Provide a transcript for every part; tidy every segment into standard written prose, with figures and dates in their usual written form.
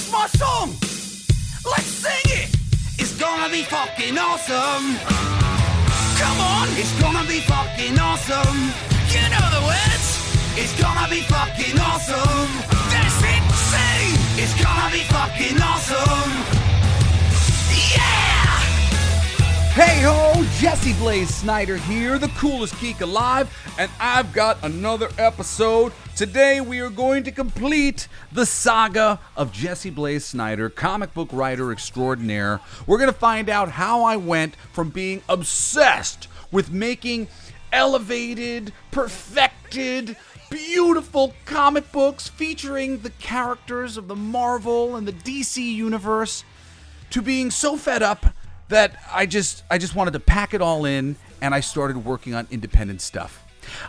It's my song! Let's sing it! It's gonna be fucking awesome! Come on! It's gonna be fucking awesome! You know the words! It's gonna be fucking awesome! That's it! Sing! It's gonna be fucking awesome! Yeah! Hey ho, Jesse Blaze Snyder here, the coolest geek alive, and I've got another episode. Today we are going to complete the saga of Jesse Blaze Snyder, comic book writer extraordinaire. We're going to find out how I went from being obsessed with making elevated, perfected, beautiful comic books featuring the characters of the Marvel and the DC universe to being so fed up that I just wanted to pack it all in, and I started working on independent stuff.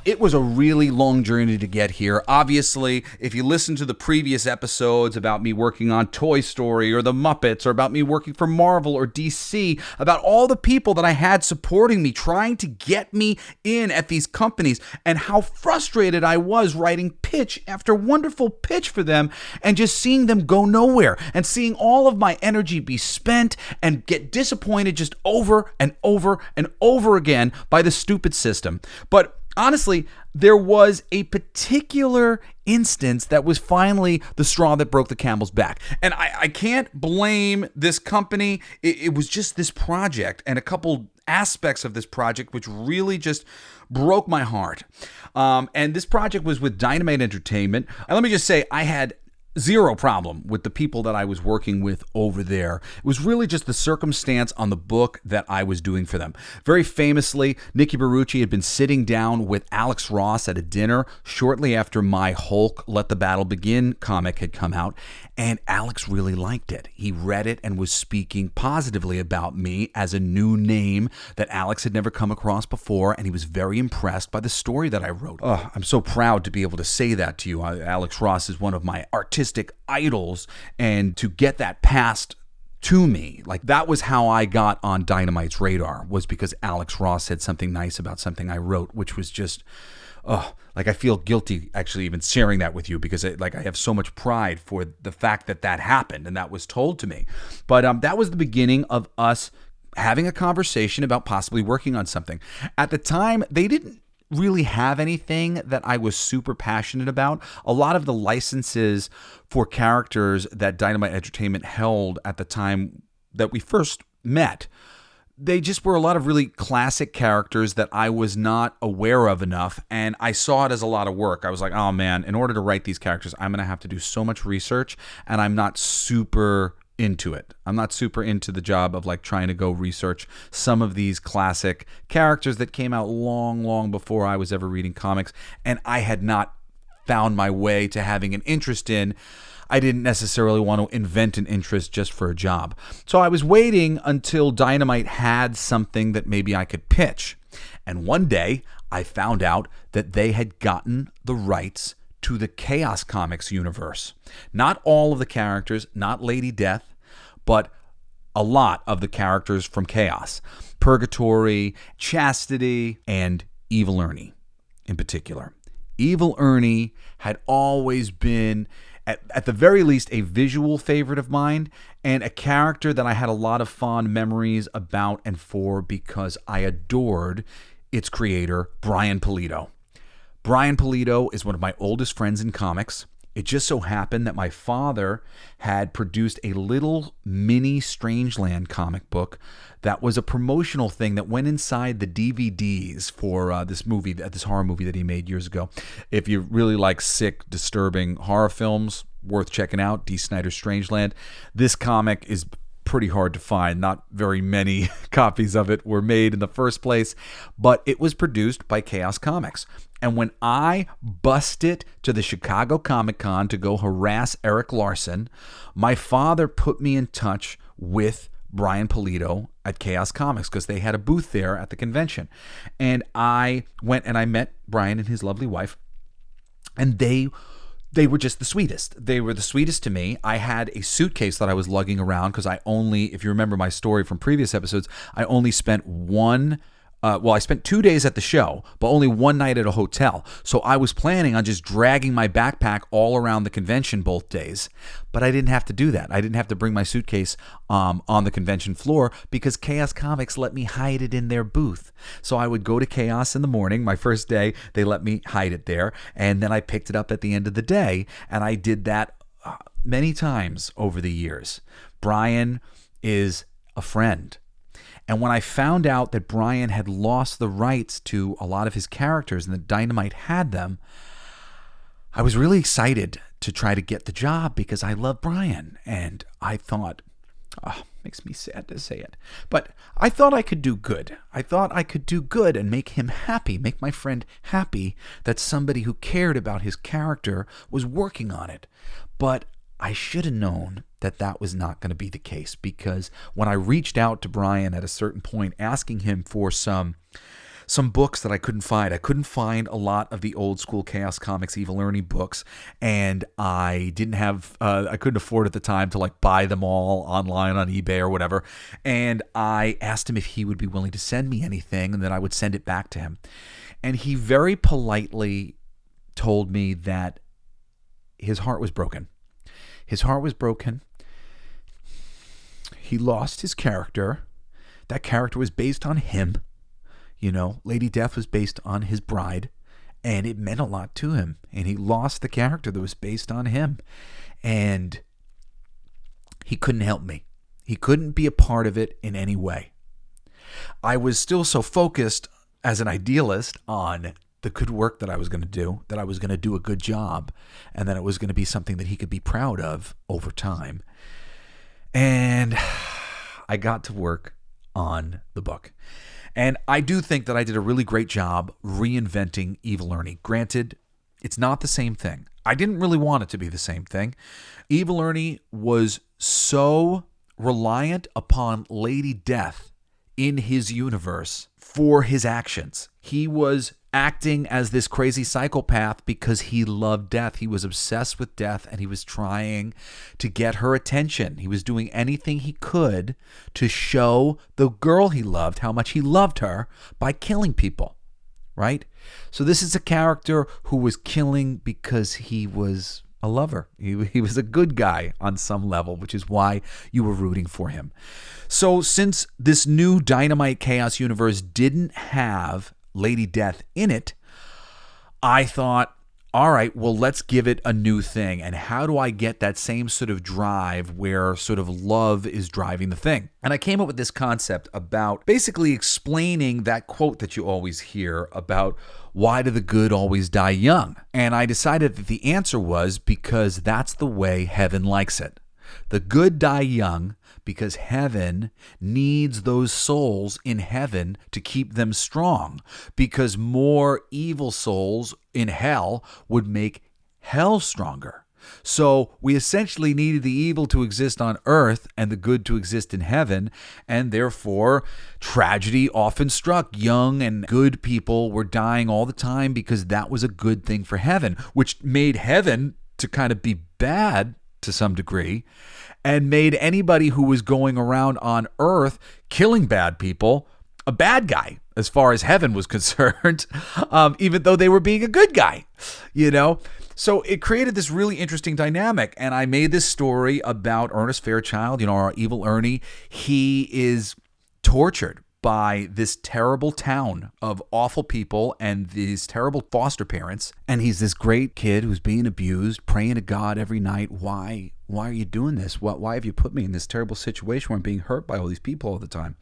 It was a really long journey to get here. Obviously, if you listen to the previous episodes about me working on Toy Story or the Muppets, or about me working for Marvel or DC, about all the people that I had supporting me, trying to get me in at these companies, and how frustrated I was writing pitch after wonderful pitch for them, and just seeing them go nowhere, and seeing all of my energy be spent and get disappointed just over and over and over again by the stupid system. But honestly, there was a particular instance that was finally the straw that broke the camel's back. And I can't blame this company. It was just this project and a couple aspects of this project which really just broke my heart. And this project was with Dynamite Entertainment. And let me just say, I had zero problem with the people that I was working with over there. It was really just the circumstance on the book that I was doing for them. Very famously, Nicky Barrucci had been sitting down with Alex Ross at a dinner shortly after my Hulk Let the Battle Begin comic had come out, and Alex really liked it. He read it and was speaking positively about me as a new name that Alex had never come across before, and he was very impressed by the story that I wrote. Oh, I'm so proud to be able to say that to you. Alex Ross is one of my artistic idols, and to get that passed to me, like, that was how I got on Dynamite's radar, was because Alex Ross said something nice about something I wrote, which was just, like, I feel guilty actually even sharing that with you, because I have so much pride for the fact that that happened and that was told to me. But that was the beginning of us having a conversation about possibly working on something. At the time, they didn't really have anything that I was super passionate about. A lot of the licenses for characters that Dynamite Entertainment held at the time that we first met, they just were a lot of really classic characters that I was not aware of enough, and I saw it as a lot of work. I was like, oh man, in order to write these characters, I'm going to have to do so much research, and I'm not super into it. I'm not super into the job of like trying to go research some of these classic characters that came out long, long before I was ever reading comics, and I had not found my way to having an interest in. I didn't necessarily want to invent an interest just for a job. So I was waiting until Dynamite had something that maybe I could pitch. And one day I found out that they had gotten the rights to the Chaos Comics universe. Not all of the characters, not Lady Death, but a lot of the characters from Chaos. Purgatory, Chastity, and Evil Ernie in particular. Evil Ernie had always been, at the very least, a visual favorite of mine, and a character that I had a lot of fond memories about and for, because I adored its creator, Brian Pulido. Brian Pulido is one of my oldest friends in comics. It just so happened that my father had produced a little mini Strangeland comic book that was a promotional thing that went inside the DVDs for this horror movie that he made years ago. If you really like sick, disturbing horror films, worth checking out, D. Snyder's Strangeland. This comic is pretty hard to find. Not very many copies of it were made in the first place, but it was produced by Chaos Comics. And when I busted to the Chicago Comic Con to go harass Eric Larson, my father put me in touch with Brian Pulido at Chaos Comics, because they had a booth there at the convention. And I went and I met Brian and his lovely wife, and they were just the sweetest. They were the sweetest to me. I had a suitcase that I was lugging around because if you remember my story from previous episodes, I only spent one I spent 2 days at the show, but only one night at a hotel. So I was planning on just dragging my backpack all around the convention both days. But I didn't have to do that. I didn't have to bring my suitcase on the convention floor because Chaos Comics let me hide it in their booth. So I would go to Chaos in the morning. My first day, they let me hide it there. And then I picked it up at the end of the day. And I did that many times over the years. Brian is a friend. And when I found out that Brian had lost the rights to a lot of his characters and that Dynamite had them, I was really excited to try to get the job because I love Brian. And I thought, makes me sad to say it, but I thought I could do good. I thought I could do good and make him happy, make my friend happy that somebody who cared about his character was working on it. But I should have known that that was not going to be the case, because when I reached out to Brian at a certain point asking him for some books that I couldn't find a lot of the old school Chaos Comics Evil Ernie books, and I didn't have I couldn't afford at the time to like buy them all online on eBay or whatever, and I asked him if he would be willing to send me anything and then I would send it back to him. And he very politely told me that his heart was broken. His heart was broken. He lost his character. That character was based on him. You know, Lady Death was based on his bride, and it meant a lot to him. And he lost the character that was based on him. And he couldn't help me. He couldn't be a part of it in any way. I was still so focused as an idealist on the good work that I was going to do, that I was going to do a good job, and that it was going to be something that he could be proud of over time. And I got to work on the book. And I do think that I did a really great job reinventing Evil Ernie. Granted, it's not the same thing. I didn't really want it to be the same thing. Evil Ernie was so reliant upon Lady Death in his universe for his actions. He was acting as this crazy psychopath because he loved death. He was obsessed with death, and he was trying to get her attention. He was doing anything he could to show the girl he loved how much he loved her by killing people, right? So this is a character who was killing because he was a lover. He was a good guy on some level, which is why you were rooting for him. So since this new Dynamite Chaos universe didn't have Lady Death in it, I thought, all right, well, let's give it a new thing. And how do I get that same sort of drive where sort of love is driving the thing? And I came up with this concept about basically explaining that quote that you always hear about why do the good always die young? And I decided that the answer was because that's the way heaven likes it. The good die young because heaven needs those souls in heaven to keep them strong, because more evil souls in hell would make hell stronger. So we essentially needed the evil to exist on earth and the good to exist in heaven, and therefore tragedy often struck. Young and good people were dying all the time because that was a good thing for heaven, which made heaven to kind of be bad to some degree, and made anybody who was going around on earth killing bad people a bad guy as far as heaven was concerned, even though they were being a good guy, you know? So it created this really interesting dynamic, and I made this story about Ernest Fairchild, you know, our evil Ernie. He is tortured by this terrible town of awful people and these terrible foster parents. And he's this great kid who's being abused, praying to God every night. Why are you doing this? Why have you put me in this terrible situation where I'm being hurt by all these people all the time?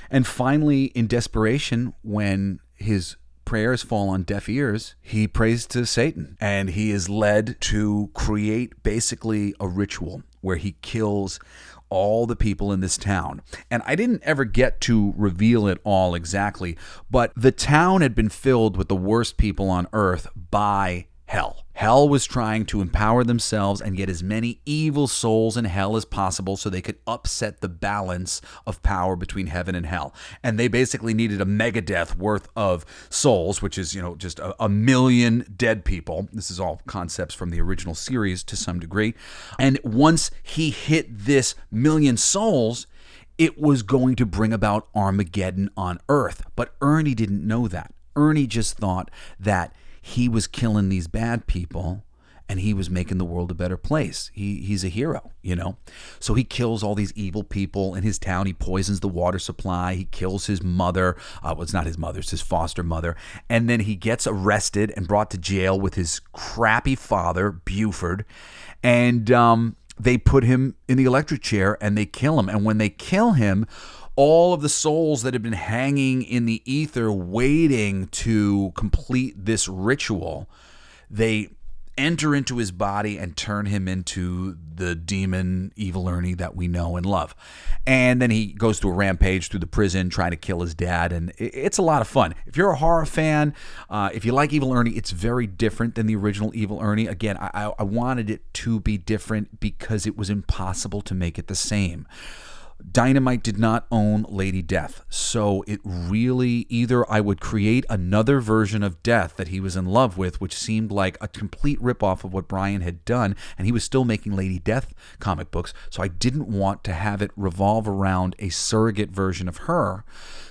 And finally, in desperation, when his prayers fall on deaf ears, he prays to Satan, and he is led to create basically a ritual where he kills all the people in this town. And I didn't ever get to reveal it all exactly, but the town had been filled with the worst people on earth by hell. Hell was trying to empower themselves and get as many evil souls in hell as possible so they could upset the balance of power between heaven and hell. And they basically needed a megadeath worth of souls, which is, you know, just a million dead people. This is all concepts from the original series to some degree. And once he hit this million souls, it was going to bring about Armageddon on Earth. But Ernie didn't know that. Ernie just thought that he was killing these bad people and he was making the world a better place. He's a hero, you know? So he kills all these evil people in his town. He poisons the water supply. He kills his mother. Well, it's not his mother, it's his foster mother. And then he gets arrested and brought to jail with his crappy father, Buford. And they put him in the electric chair and they kill him. And when they kill him, all of the souls that had been hanging in the ether waiting to complete this ritual, they enter into his body and turn him into the demon Evil Ernie that we know and love. And then he goes through a rampage through the prison trying to kill his dad, and it's a lot of fun. If you're a horror fan, if you like Evil Ernie, it's very different than the original Evil Ernie. Again, I wanted it to be different because it was impossible to make it the same. Dynamite did not own Lady Death, so it really, either I would create another version of Death that he was in love with, which seemed like a complete ripoff of what Brian had done, and he was still making Lady Death comic books, so I didn't want to have it revolve around a surrogate version of her.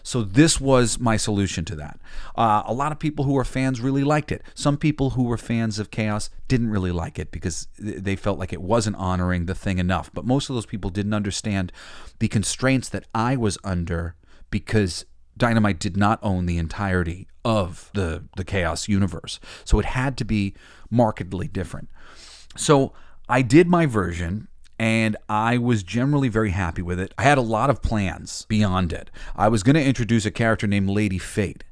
So this was my solution to that. A lot of people who were fans really liked it. Some people who were fans of Chaos didn't really like it because they felt like it wasn't honoring the thing enough. But most of those people didn't understand the constraints that I was under because Dynamite did not own the entirety of the Chaos universe. So it had to be markedly different. So I did my version, and I was generally very happy with it. I had a lot of plans beyond it. I was going to introduce a character named Lady Fate,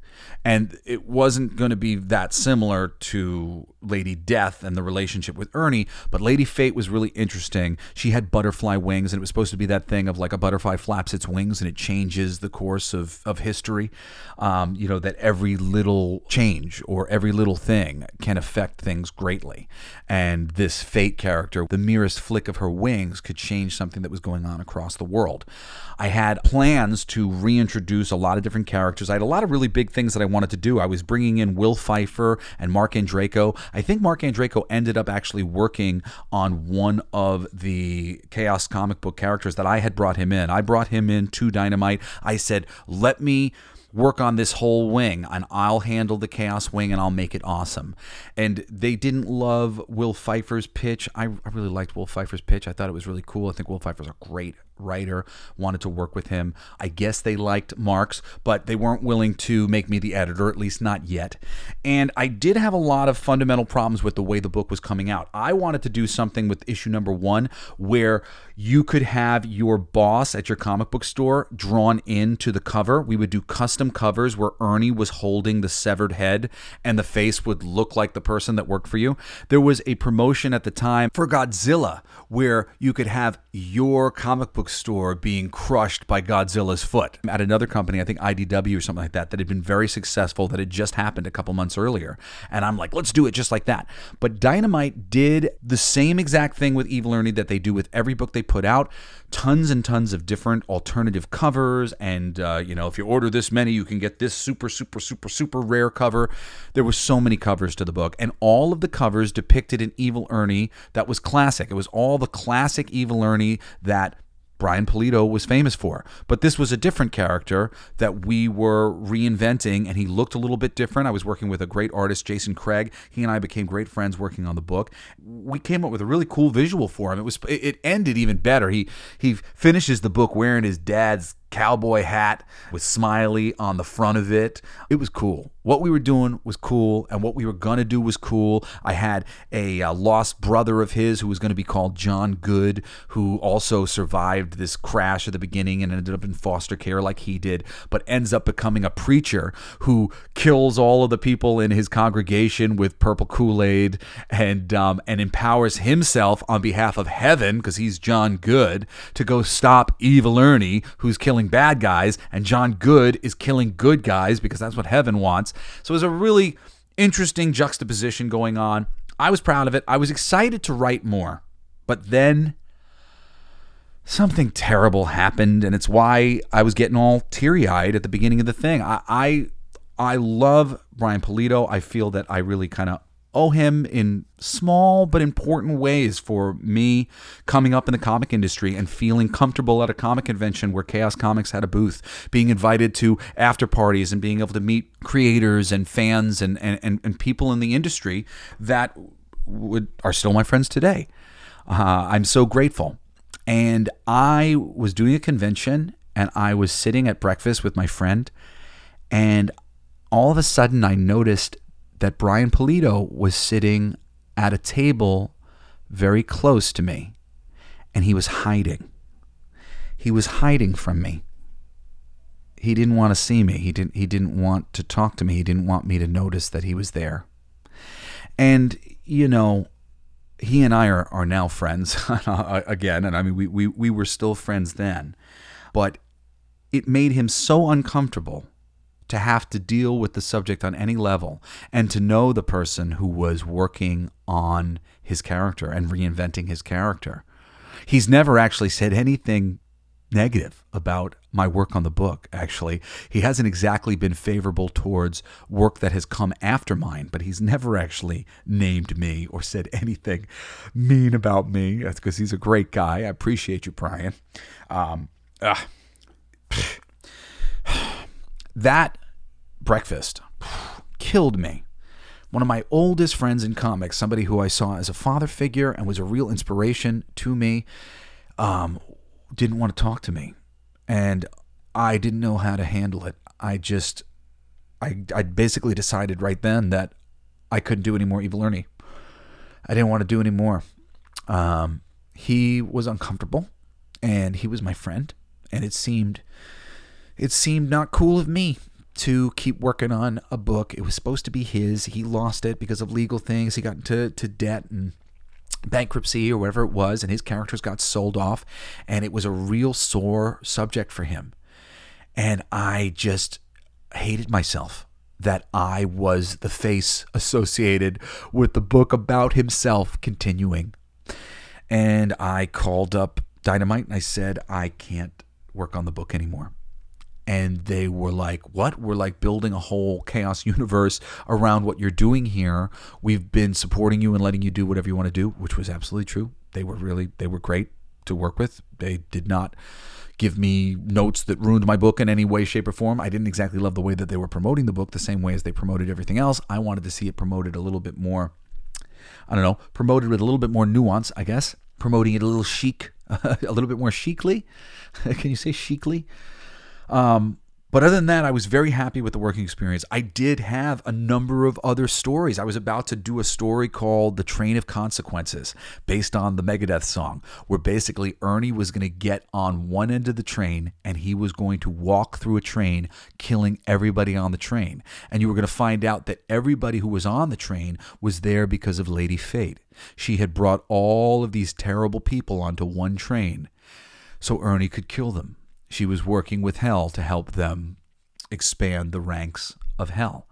and it wasn't going to be that similar to Lady Death and the relationship with Ernie, but Lady Fate was really interesting. She had butterfly wings, and it was supposed to be that thing of like a butterfly flaps its wings and it changes the course of history. That every little change or every little thing can affect things greatly. And this Fate character, the merest flick of her wings could change something that was going on across the world. I had plans to reintroduce a lot of different characters. I had a lot of really big things that I wanted to do. I was bringing in Will Pfeiffer and Mark Andreyko. I think Mark Andreyko ended up actually working on one of the Chaos comic book characters that I had brought him in. I brought him in to Dynamite. I said, let me work on this whole wing, and I'll handle the Chaos wing, and I'll make it awesome. And they didn't love Will Pfeiffer's pitch. I really liked Will Pfeiffer's pitch. I thought it was really cool. I think Will Pfeiffer's a great writer, wanted to work with him. I guess they liked Mark's, but they weren't willing to make me the editor, at least not yet. And I did have a lot of fundamental problems with the way the book was coming out. I wanted to do something with issue number 1 where you could have your boss at your comic book store drawn into the cover. We would do custom covers where Ernie was holding the severed head and the face would look like the person that worked for you. There was a promotion at the time for Godzilla where you could have your comic book store being crushed by Godzilla's foot. At another company, I think IDW or something like that had been very successful, that had just happened a couple months earlier. And I'm like, let's do it just like that. But Dynamite did the same exact thing with Evil Ernie that they do with every book they put out. Tons and tons of different alternative covers. And, if you order this many, you can get this super, super, super, super rare cover. There were so many covers to the book. And all of the covers depicted an Evil Ernie that was classic. It was all the classic Evil Ernie that Brian Pulido was famous for. But this was a different character that we were reinventing, and he looked a little bit different. I was working with a great artist, Jason Craig. He and I became great friends working on the book. We came up with a really cool visual for him. It ended even better. He finishes the book wearing his dad's cowboy hat with Smiley on the front of it. It was cool. What we were doing was cool, and what we were going to do was cool. I had a lost brother of his who was going to be called John Good, who also survived this crash at the beginning and ended up in foster care like he did, but ends up becoming a preacher who kills all of the people in his congregation with purple Kool-Aid and empowers himself on behalf of heaven, because he's John Good, to go stop Evil Ernie, who's killing bad guys, and John Good is killing good guys because that's what heaven wants. So it was a really interesting juxtaposition going on. I was proud of it. I was excited to write more. But then something terrible happened, and it's why I was getting all teary-eyed at the beginning of the thing. I love Brian Pulido. I feel that I really kind of owe him in small but important ways for me coming up in the comic industry and feeling comfortable at a comic convention where Chaos Comics had a booth, being invited to after parties and being able to meet creators and fans and people in the industry that are still my friends today. I'm so grateful. And I was doing a convention and I was sitting at breakfast with my friend, and all of a sudden I noticed that Brian Pulido was sitting at a table very close to me, and he was hiding. He was hiding from me. He didn't want to see me. He didn't want to talk to me. He didn't want me to notice that he was there. And, you know, he and I are now friends again, and I mean, we were still friends then. But it made him so uncomfortable to have to deal with the subject on any level and to know the person who was working on his character and reinventing his character. He's never actually said anything negative about my work on the book, actually. He hasn't exactly been favorable towards work that has come after mine, but he's never actually named me or said anything mean about me. That's because he's a great guy. I appreciate you, Brian. That breakfast killed me. One of my oldest friends in comics, somebody who I saw as a father figure and was a real inspiration to me, didn't want to talk to me. And I didn't know how to handle it. I basically decided right then that I couldn't do any more Evil Ernie. I didn't want to do any more. He was uncomfortable, and he was my friend, and it seemed not cool of me to keep working on a book. It was supposed to be his. He lost it because of legal things. He got into debt and bankruptcy or whatever it was, and his characters got sold off, and it was a real sore subject for him. And I just hated myself that I was the face associated with the book about himself continuing. And I called up Dynamite and I said, I can't work on the book anymore. And they were like, what? We're like building a whole chaos universe around what you're doing here. We've been supporting you and letting you do whatever you want to do, which was absolutely true. They were great to work with. They did not give me notes that ruined my book in any way, shape, or form. I didn't exactly love the way that they were promoting the book the same way as they promoted everything else. I wanted to see it promoted a little bit more, promoted with a little bit more nuance, I guess. Promoting it a little chic, a little bit more chicly. Can you say chicly? But other than that, I was very happy with the working experience. I did have a number of other stories. I was about to do a story called The Train of Consequences, based on the Megadeth song, where basically Ernie was going to get on one end of the train and he was going to walk through a train, killing everybody on the train. And you were going to find out that everybody who was on the train was there because of Lady Fate. She had brought all of these terrible people onto one train so Ernie could kill them. She was working with Hell to help them expand the ranks of Hell.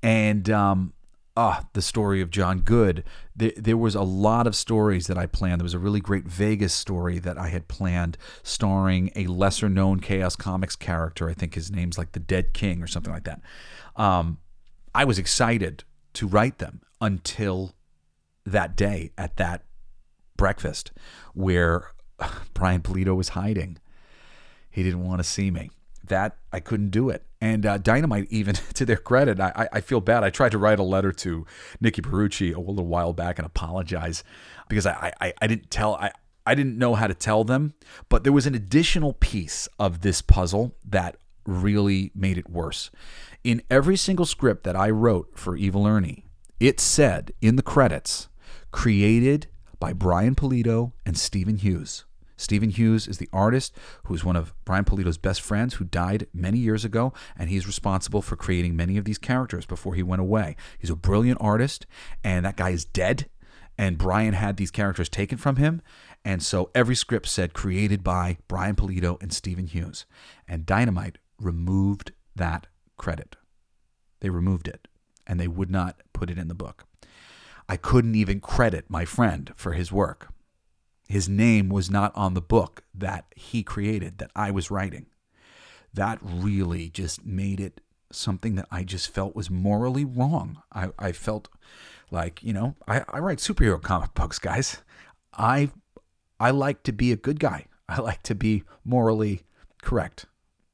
And the story of John Good. There was a lot of stories that I planned. There was a really great Vegas story that I had planned starring a lesser-known Chaos Comics character. I think his name's like the Dead King or something like that. I was excited to write them until that day at that breakfast where Brian Pulido was hiding. He didn't want to see me. That I couldn't do it. And Dynamite, even to their credit, I feel bad. I tried to write a letter to Nikki Perucci a little while back and apologize because I didn't know how to tell them. But there was an additional piece of this puzzle that really made it worse. In every single script that I wrote for Evil Ernie, it said in the credits, created by Brian Pulido and Stephen Hughes. Stephen Hughes is the artist who's one of Brian Pulido's best friends who died many years ago, and he's responsible for creating many of these characters before he went away. He's a brilliant artist, and that guy is dead, and Brian had these characters taken from him, and so every script said created by Brian Pulido and Stephen Hughes. And Dynamite removed that credit. They removed it, and they would not put it in the book. I couldn't even credit my friend for his work. His name was not on the book that he created, that I was writing. That really just made it something that I just felt was morally wrong. I felt Like, I write superhero comic books, guys. I like to be a good guy. I like to be morally correct.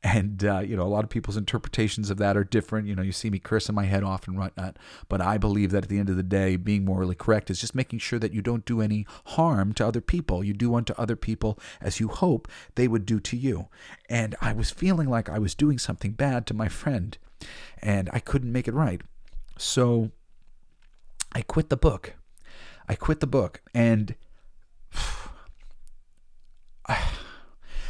And, a lot of people's interpretations of that are different. You see me cursing my head off and whatnot. But I believe that at the end of the day, being morally correct is just making sure that you don't do any harm to other people. You do unto other people as you hope they would do to you. And I was feeling like I was doing something bad to my friend, and I couldn't make it right. So I quit the book. And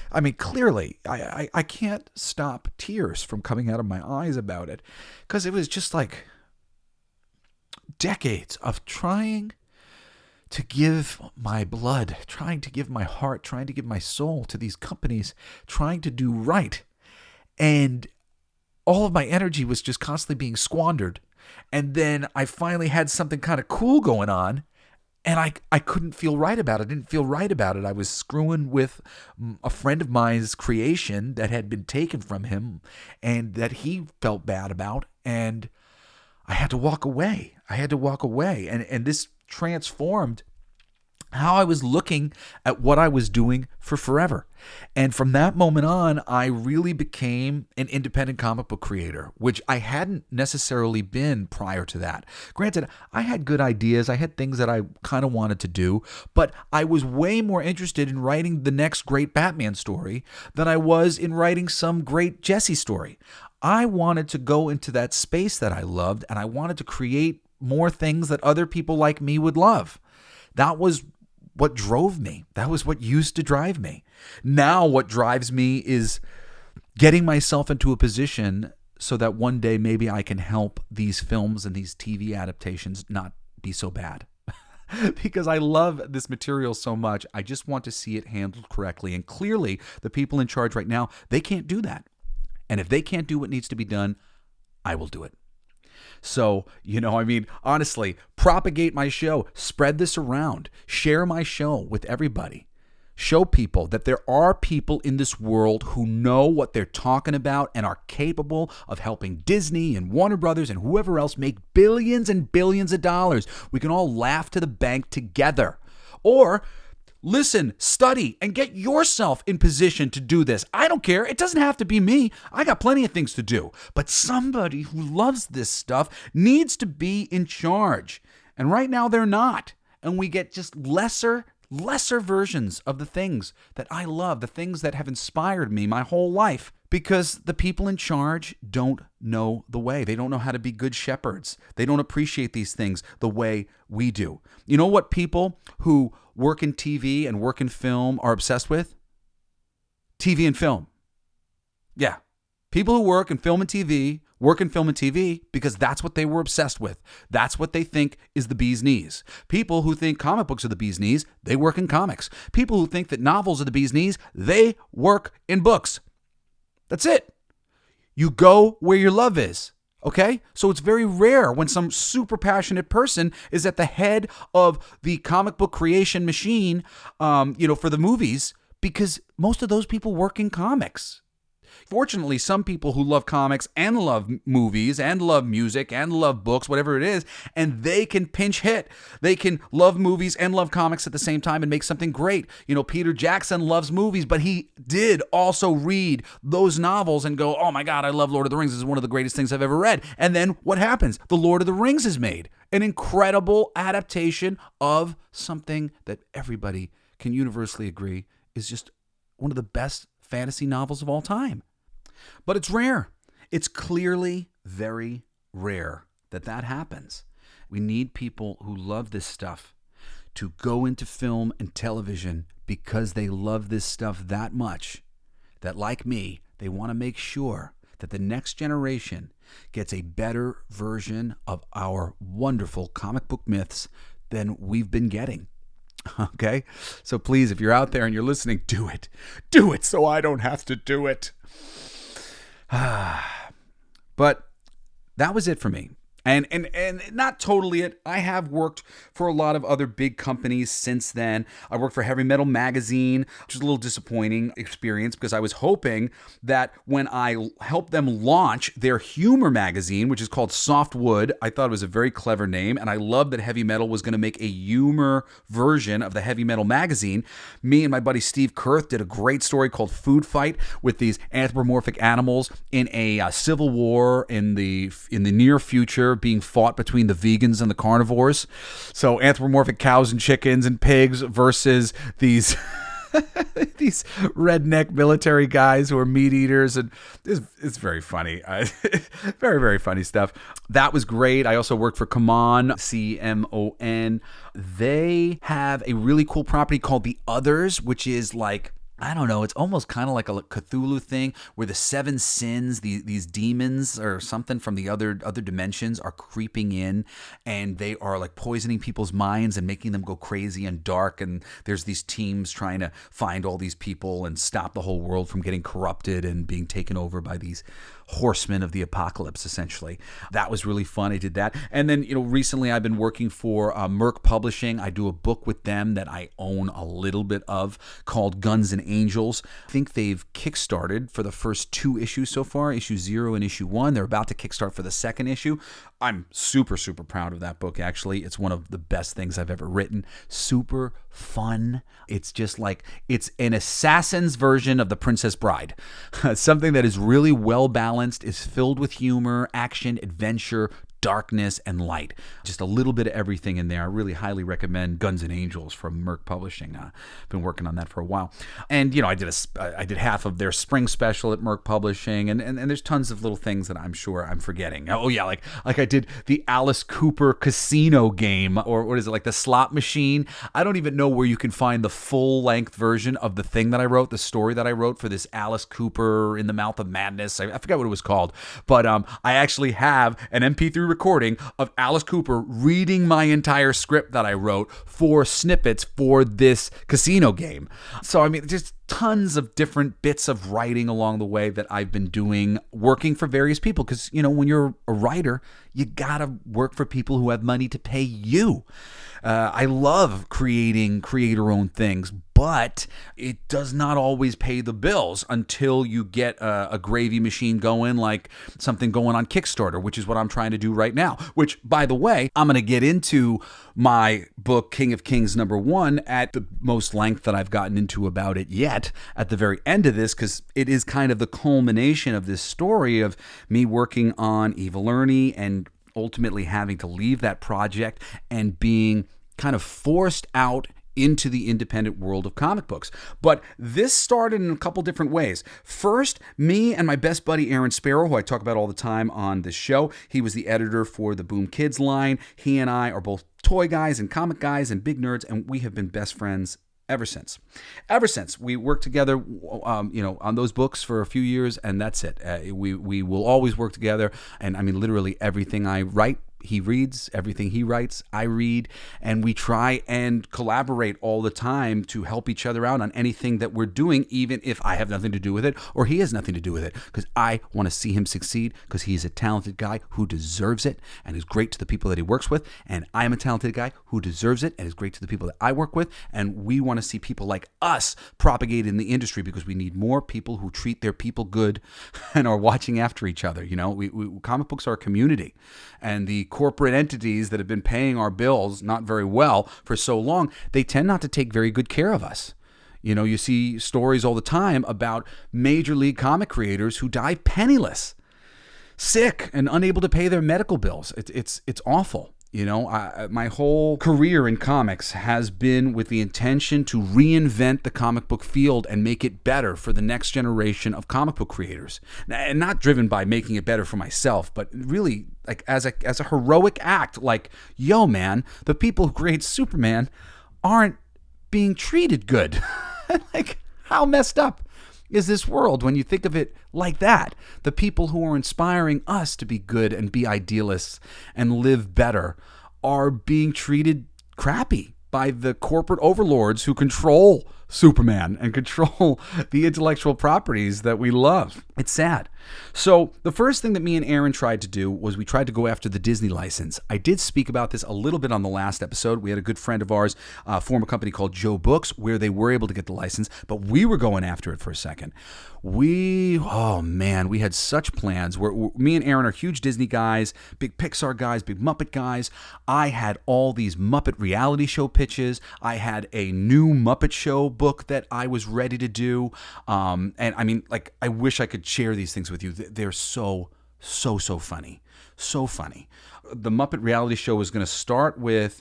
I mean, clearly, I can't stop tears from coming out of my eyes about it, because it was just like decades of trying to give my blood, trying to give my heart, trying to give my soul to these companies, trying to do right. And all of my energy was just constantly being squandered. And then I finally had something kind of cool going on, and I couldn't feel right about it. I didn't feel right about it. I was screwing with a friend of mine's creation that had been taken from him and that he felt bad about. And I had to walk away. And this transformed how I was looking at what I was doing for forever. And from that moment on, I really became an independent comic book creator, which I hadn't necessarily been prior to that. Granted, I had good ideas. I had things that I kind of wanted to do, but I was way more interested in writing the next great Batman story than I was in writing some great Jesse story. I wanted to go into that space that I loved, and I wanted to create more things that other people like me would love. That was what drove me. That was what used to drive me. Now what drives me is getting myself into a position so that one day maybe I can help these films and these TV adaptations not be so bad. Because I love this material so much. I just want to see it handled correctly. And clearly, the people in charge right now, they can't do that. And if they can't do what needs to be done, I will do it. So, honestly, propagate my show, spread this around, share my show with everybody. Show people that there are people in this world who know what they're talking about and are capable of helping Disney and Warner Brothers and whoever else make billions and billions of dollars. We can all laugh to the bank together. Or listen, study, and get yourself in position to do this. I don't care. It doesn't have to be me. I got plenty of things to do. But somebody who loves this stuff needs to be in charge. And right now they're not. And we get just lesser versions of the things that I love, the things that have inspired me my whole life. Because the people in charge don't know the way. They don't know how to be good shepherds. They don't appreciate these things the way we do. You know what people who work in TV and work in film are obsessed with? TV and film. Yeah. People who work in film and TV work in film and TV because that's what they were obsessed with. That's what they think is the bee's knees. People who think comic books are the bee's knees, they work in comics. People who think that novels are the bee's knees, they work in books. That's it. You go where your love is. Okay? So it's very rare when some super passionate person is at the head of the comic book creation machine, for the movies, because most of those people work in comics. Fortunately, some people who love comics and love movies and love music and love books, whatever it is, and they can pinch hit. They can love movies and love comics at the same time and make something great. Peter Jackson loves movies, but he did also read those novels and go, oh my God, I love Lord of the Rings. This is one of the greatest things I've ever read. And then what happens? The Lord of the Rings is made. An incredible adaptation of something that everybody can universally agree is just one of the best fantasy novels of all time. But it's rare. It's clearly very rare that happens. We need people who love this stuff to go into film and television because they love this stuff that much that, like me, they want to make sure that the next generation gets a better version of our wonderful comic book myths than we've been getting. Okay? So please, if you're out there and you're listening, do it. Do it so I don't have to do it. But that was it for me. And not totally it. I have worked for a lot of other big companies since then. I worked for Heavy Metal Magazine, which was a little disappointing experience because I was hoping that when I helped them launch their humor magazine, which is called Softwood, I thought it was a very clever name, and I loved that Heavy Metal was going to make a humor version of the Heavy Metal magazine. Me and my buddy Steve Kurth did a great story called Food Fight with these anthropomorphic animals in a civil war in the near future being fought between the vegans and the carnivores. So anthropomorphic cows and chickens and pigs versus these these redneck military guys who are meat eaters, and it's very funny. Very, very funny stuff. That was great. I also worked for Camon, CMON. They have a really cool property called The Others, which is like, I don't know, it's almost kind of like a Cthulhu thing where the seven sins, these demons or something from the other dimensions are creeping in, and they are like poisoning people's minds and making them go crazy and dark, and there's these teams trying to find all these people and stop the whole world from getting corrupted and being taken over by these horsemen of the apocalypse, essentially. That was really fun. I did that. And then, recently I've been working for Merck Publishing. I do a book with them that I own a little bit of called Guns and Angels. I think they've kickstarted for the first 2 issues so far, issue 0 and issue 1. They're about to kickstart for the second issue. I'm super, super proud of that book, actually. It's one of the best things I've ever written. Super fun. It's just like, it's an assassin's version of The Princess Bride. Something that is really well balanced, is filled with humor, action, adventure, darkness, and light. Just a little bit of everything in there. I really highly recommend Guns and Angels from Merck Publishing. I've been working on that for a while. And, I did half of their spring special at Merck Publishing, and there's tons of little things that I'm sure I'm forgetting. Oh, yeah, like I did the Alice Cooper casino game, or what is it, like the slot machine? I don't even know where you can find the full-length version of the thing that I wrote, the story that I wrote for this Alice Cooper in the Mouth of Madness. I forgot what it was called, but I actually have an MP3 recording of Alice Cooper reading my entire script that I wrote for snippets for this casino game. So, just tons of different bits of writing along the way that I've been doing, working for various people. Because, when you're a writer, you gotta work for people who have money to pay you. I love creating creator-owned things, but it does not always pay the bills until you get a gravy machine going, like something going on Kickstarter, which is what I'm trying to do right now. Which, by the way, I'm going to get into my book, King of Kings #1, at the most length that I've gotten into about it yet at the very end of this, because it is kind of the culmination of this story of me working on Evil Ernie and ultimately having to leave that project and being kind of forced out into the independent world of comic books. But this started in a couple different ways. First, me and my best buddy Aaron Sparrow, who I talk about all the time on this show, he was the editor for the Boom Kids line. He and I are both toy guys and comic guys and big nerds, and we have been best friends ever since. We worked together, on those books for a few years, and that's it. We will always work together, and literally everything I write, he reads. Everything he writes, I read, and we try and collaborate all the time to help each other out on anything that we're doing, even if I have nothing to do with it or he has nothing to do with it, because I want to see him succeed, because he's a talented guy who deserves it and is great to the people that he works with, and I'm a talented guy who deserves it and is great to the people that I work with, and we want to see people like us propagate in the industry, because we need more people who treat their people good and are watching after each other. Comic books are a community, and the corporate entities that have been paying our bills not very well for so long, they tend not to take very good care of us. You see stories all the time about major league comic creators who die penniless, sick, and unable to pay their medical bills. It's awful. My whole career in comics has been with the intention to reinvent the comic book field and make it better for the next generation of comic book creators. And not driven by making it better for myself, but really like as a heroic act. Like, yo, man, the people who create Superman aren't being treated good. Like, how messed up is this world when you think of it like that? The people who are inspiring us to be good and be idealists and live better are being treated crappy by the corporate overlords who control Superman and control the intellectual properties that we love. It's sad. So the first thing that me and Aaron tried to do was we tried to go after the Disney license. I did speak about this a little bit on the last episode. We had a good friend of ours form a company called Joe Books where they were able to get the license, but we were going after it for a second. We had such plans. Me and Aaron are huge Disney guys, big Pixar guys, big Muppet guys. I had all these Muppet reality show pitches. I had a new Muppet Show book that I was ready to do. And I mean, like, I wish I could share these things with you. They're so funny. So funny. The Muppet reality show was going to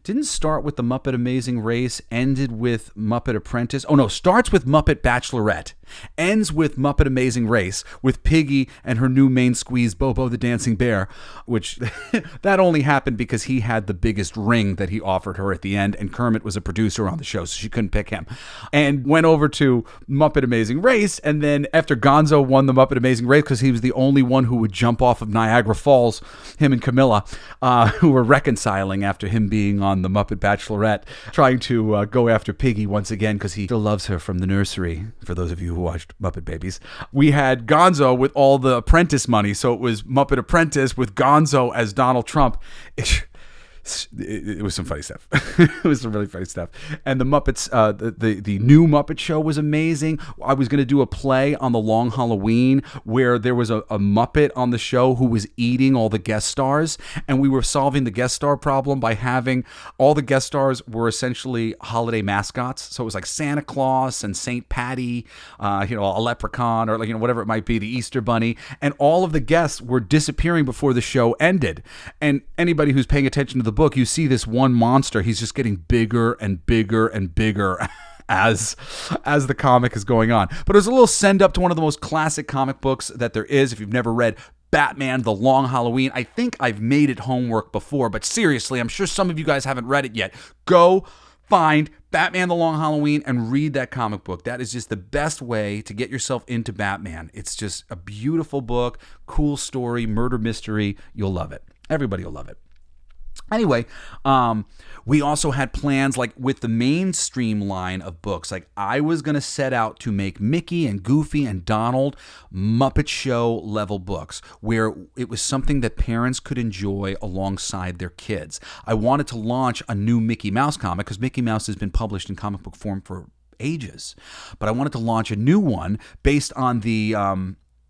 didn't start with the Muppet Amazing Race, ended with Muppet Apprentice. Oh no, starts with Muppet Bachelorette, ends with Muppet Amazing Race with Piggy and her new main squeeze, Bobo the Dancing Bear, which that only happened because he had the biggest ring that he offered her at the end, and Kermit was a producer on the show, so she couldn't pick him. And went over to Muppet Amazing Race, and then after Gonzo won the Muppet Amazing Race, because he was the only one who would jump off of Niagara Falls, him and Camilla, who were reconciling after him being on the Muppet Bachelorette, trying to go after Piggy once again because he still loves her from the nursery, for those of you who watched Muppet Babies. We had Gonzo with all the Apprentice money, so it was Muppet Apprentice with Gonzo as Donald Trump. It was some funny stuff. It was some really funny stuff. And the Muppets, the new Muppet Show was amazing. I was going to do a play on the Long Halloween where there was a Muppet on the show who was eating all the guest stars, and we were solving the guest star problem by having all the guest stars were essentially holiday mascots. So it was like Santa Claus and Saint Patty, a leprechaun, or whatever it might be, the Easter Bunny, and all of the guests were disappearing before the show ended. And anybody who's paying attention to the book, you see this one monster. He's just getting bigger and bigger and bigger as the comic is going on. But it was a little send up to one of the most classic comic books that there is. If you've never read Batman The Long Halloween, I think I've made it homework before, but seriously, I'm sure some of you guys haven't read it yet. Go find Batman The Long Halloween and read that comic book. That is just the best way to get yourself into Batman. It's just a beautiful book, cool story, murder mystery. You'll love it. Everybody will love it. Anyway, we also had plans like with the mainstream line of books. Like I was going to set out to make Mickey and Goofy and Donald Muppet Show level books where it was something that parents could enjoy alongside their kids. I wanted to launch a new Mickey Mouse comic because Mickey Mouse has been published in comic book form for ages. But I wanted to launch a new one based on the...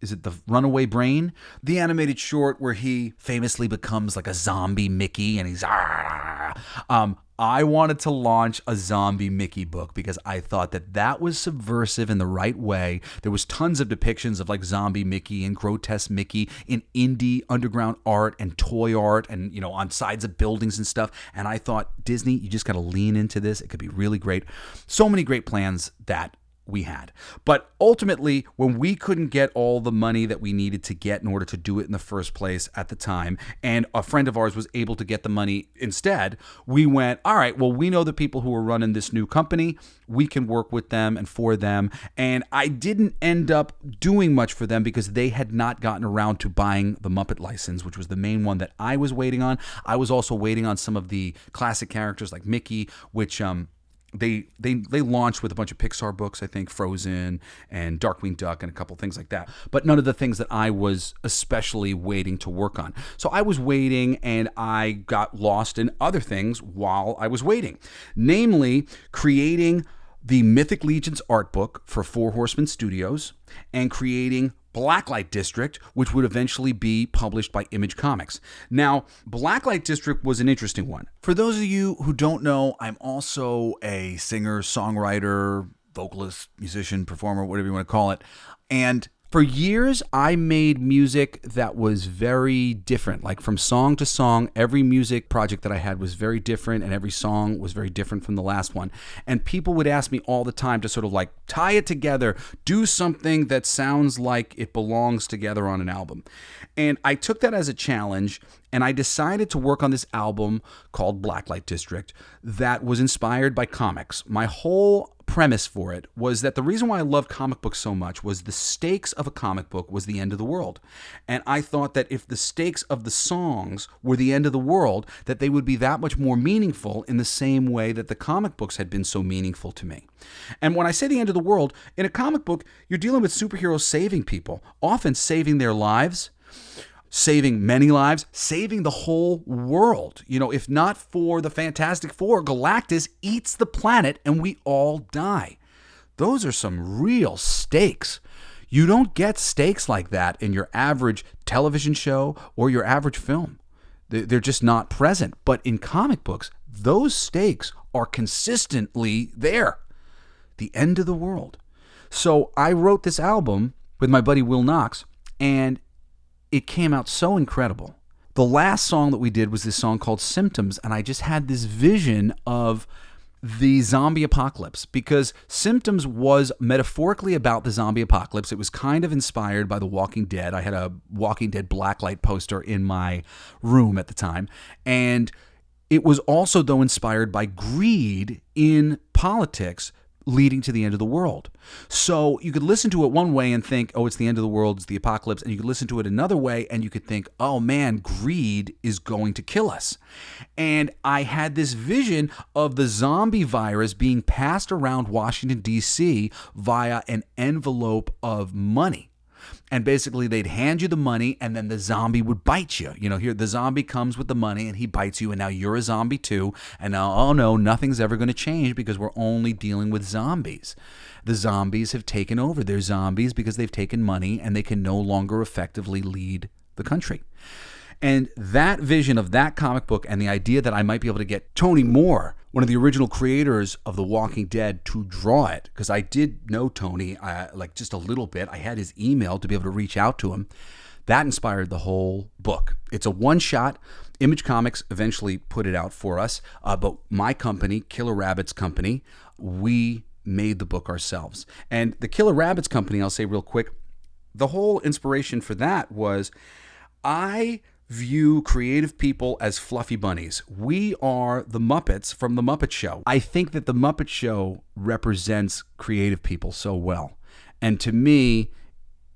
is it the Runaway Brain? The animated short where he famously becomes like a zombie Mickey and he's... I wanted to launch a zombie Mickey book because I thought that was subversive in the right way. There was tons of depictions of like zombie Mickey and grotesque Mickey in indie underground art and toy art and, on sides of buildings and stuff. And I thought, Disney, you just got to lean into this. It could be really great. So many great plans that we had. But ultimately, when we couldn't get all the money that we needed to get in order to do it in the first place at the time, and a friend of ours was able to get the money instead, we went, all right, well, we know the people who are running this new company. We can work with them and for them. And I didn't end up doing much for them because they had not gotten around to buying the Muppet license, which was the main one that I was waiting on. I was also waiting on some of the classic characters like Mickey, which They launched with a bunch of Pixar books, I think Frozen and Darkwing Duck and a couple things like that, but none of the things that I was especially waiting to work on. So I was waiting and I got lost in other things while I was waiting, namely creating the Mythic Legions art book for Four Horsemen Studios and creating Blacklight District, which would eventually be published by Image Comics. Now, Blacklight District was an interesting one. For those of you who don't know, I'm also a singer, songwriter, vocalist, musician, performer, whatever you want to call it. And for years, I made music that was very different. Like from song to song, every music project that I had was very different, and every song was very different from the last one. And people would ask me all the time to sort of like tie it together, do something that sounds like it belongs together on an album. And I took that as a challenge, and I decided to work on this album called Blacklight District that was inspired by comics. My whole premise for it was that the reason why I loved comic books so much was the stakes of a comic book was the end of the world. And I thought that if the stakes of the songs were the end of the world, that they would be that much more meaningful in the same way that the comic books had been so meaningful to me. And when I say the end of the world, in a comic book, you're dealing with superheroes saving people, often saving their lives, saving many lives, saving the whole world. You know, if not for the Fantastic Four, Galactus eats the planet and we all die. Those are some real stakes. You don't get stakes like that in your average television show or your average film. They're just not present. But in comic books, those stakes are consistently there. The end of the world. So I wrote this album with my buddy Will Knox, and it came out so incredible. The last song that we did was this song called Symptoms, and I just had this vision of the zombie apocalypse, because Symptoms was metaphorically about the zombie apocalypse. It was kind of inspired by The Walking Dead. I had a Walking Dead blacklight poster in my room at the time, and it was also, though, inspired by greed in politics leading to the end of the world. So you could listen to it one way and think, oh, it's the end of the world, it's the apocalypse. And you could listen to it another way and you could think, oh man, greed is going to kill us. And I had this vision of the zombie virus being passed around Washington, D.C. via an envelope of money. And basically, they'd hand you the money, and then the zombie would bite you. You know, here, the zombie comes with the money, and he bites you, and now you're a zombie too. And now, oh no, nothing's ever going to change because we're only dealing with zombies. The zombies have taken over. They're zombies because they've taken money, and they can no longer effectively lead the country. And that vision of that comic book and the idea that I might be able to get Tony Moore, one of the original creators of The Walking Dead, to draw it, because I did know Tony, like just a little bit. I had his email to be able to reach out to him. That inspired the whole book. It's a one-shot. Image Comics eventually put it out for us, but my company, Killer Rabbits Company, we made the book ourselves. And the Killer Rabbits Company, I'll say real quick, the whole inspiration for that was I view creative people as fluffy bunnies. We are the Muppets from the Muppet Show. I think that the Muppet Show represents creative people so well. And to me,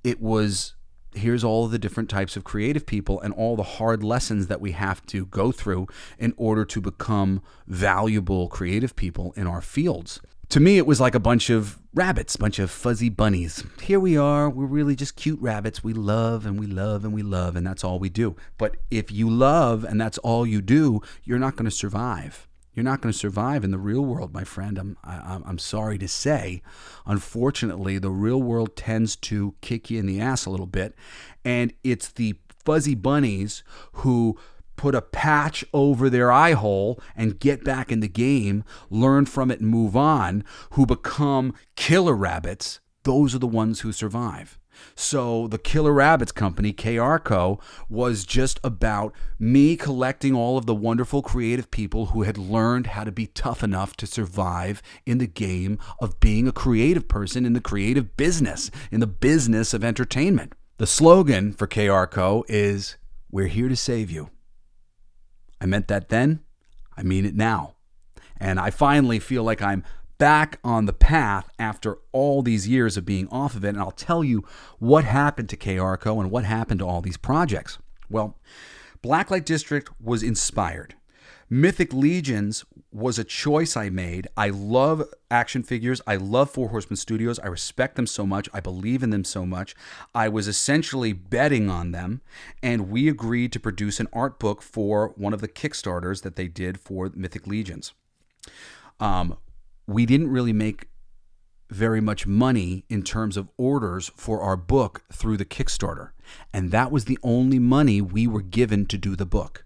it was, here's all of the different types of creative people and all the hard lessons that we have to go through in order to become valuable creative people in our fields. To me, it was like a bunch of rabbits, a bunch of fuzzy bunnies. Here we are. We're really just cute rabbits. We love and we love and we love, and that's all we do. But if you love and that's all you do, you're not going to survive. You're not going to survive in the real world, my friend. I'm sorry to say. Unfortunately, the real world tends to kick you in the ass a little bit, and it's the fuzzy bunnies who put a patch over their eye hole and get back in the game, learn from it and move on, who become killer rabbits. Those are the ones who survive. So the Killer Rabbits Company, KR Co., was just about me collecting all of the wonderful creative people who had learned how to be tough enough to survive in the game of being a creative person in the creative business, in the business of entertainment. The slogan for KR Co. is, "We're here to save you." I meant that then. I mean it now. And I finally feel like I'm back on the path after all these years of being off of it. And I'll tell you what happened to KR Co. and what happened to all these projects. Well, Blacklight District was inspired. Mythic Legions was a choice I made. I love action figures. I love Four Horsemen Studios. I respect them so much. I believe in them so much. I was essentially betting on them, and we agreed to produce an art book for one of the Kickstarters that they did for Mythic Legions. We didn't really make very much money in terms of orders for our book through the Kickstarter, and that was the only money we were given to do the book.